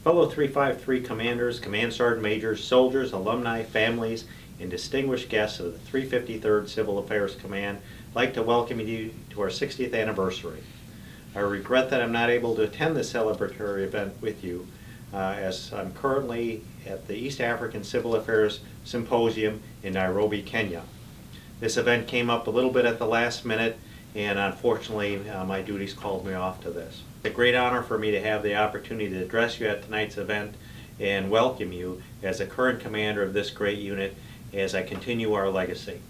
Fellow 353 commanders, command sergeant majors, soldiers, alumni, families, and distinguished guests of the 353rd Civil Affairs Command, I'd like to welcome you to our 60th anniversary. I regret that I'm not able to attend this celebratory event with you, as I'm currently at the East African Civil Affairs Symposium in Nairobi, Kenya. This event came up a little bit at the last minute, and unfortunately my duties called me off to this. It's a great honor for me to have the opportunity to address you at tonight's event and welcome you as the current commander of this great unit as I continue our legacy.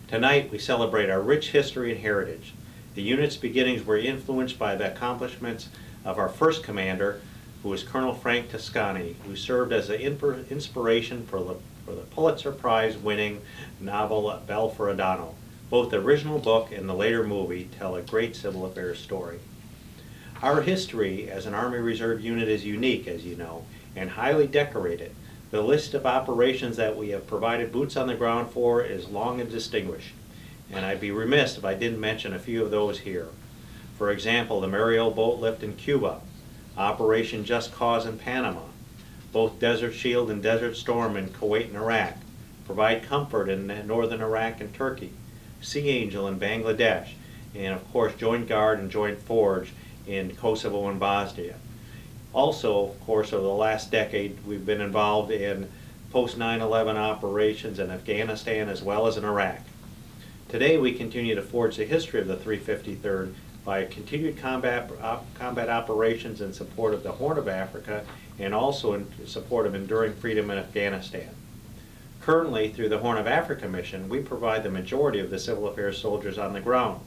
Tonight we celebrate our rich history and heritage. The unit's beginnings were influenced by the accomplishments of our first commander, who was Colonel Frank Toscani, who served as an inspiration for the Pulitzer Prize winning novel Bel Ferrandano. Both the original book and the later movie tell a great civil affairs story. Our history as an Army Reserve unit is unique, as you know, and highly decorated. The list of operations that we have provided boots on the ground for is long and distinguished, and I'd be remiss if I didn't mention a few of those here. For example, the Mariel boat lift in Cuba, Operation Just Cause in Panama, both Desert Shield and Desert Storm in Kuwait and Iraq, Provide Comfort in northern Iraq and Turkey, Sea Angel in Bangladesh, and of course Joint Guard and Joint Forge in Kosovo and Bosnia. Also, of course, over the last decade, we've been involved in post 9/11 operations in Afghanistan as well as in Iraq. Today, we continue to forge the history of the 353rd by continued combat operations in support of the Horn of Africa and also in support of enduring freedom in Afghanistan. Currently, through the Horn of Africa mission, we provide the majority of the civil affairs soldiers on the ground.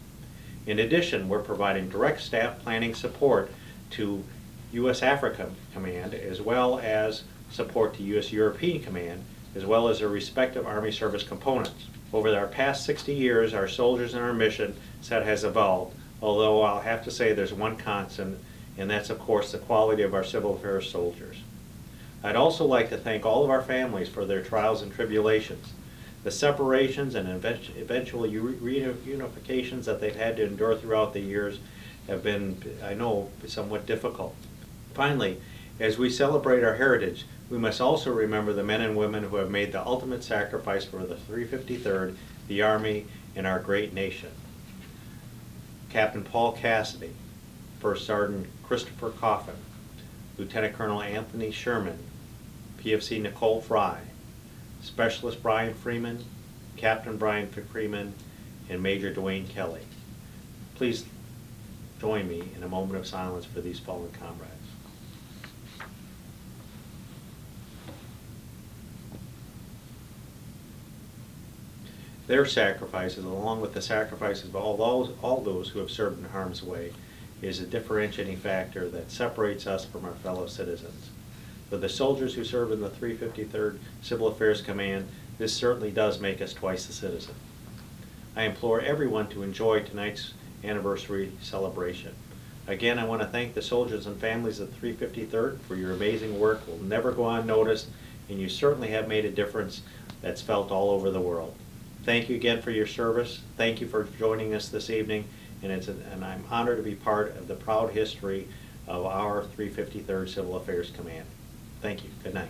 In addition, we're providing direct staff planning support to U.S. Africa Command, as well as support to U.S. European Command, as well as their respective Army service components. Over our past 60 years, our soldiers and our mission set has evolved, although I'll have to say there's one constant, and that's of course the quality of our civil affairs soldiers. I'd also like to thank all of our families for their trials and tribulations. The separations and eventual reunifications that they've had to endure throughout the years have been, I know, somewhat difficult. Finally, as we celebrate our heritage, we must also remember the men and women who have made the ultimate sacrifice for the 353rd, the Army, and our great nation. Captain Paul Cassidy, First Sergeant Christopher Coffin, Lieutenant Colonel Anthony Sherman, PFC Nicole Fry, Specialist Brian Freeman, Captain Brian Freeman, and Major Dwayne Kelly. Please join me in a moment of silence for these fallen comrades. Their sacrifices, along with the sacrifices of all those who have served in harm's way, is a differentiating factor that separates us from our fellow citizens. For the soldiers who serve in the 353rd Civil Affairs Command, this certainly does make us twice a citizen. I implore everyone to enjoy tonight's anniversary celebration. Again, I want to thank the soldiers and families of the 353rd for your amazing work. Will never go unnoticed, and you certainly have made a difference that's felt all over the world. Thank you again for your service. Thank you for joining us this evening, and I'm honored to be part of the proud history of our 353rd Civil Affairs Command. Thank you. Good night.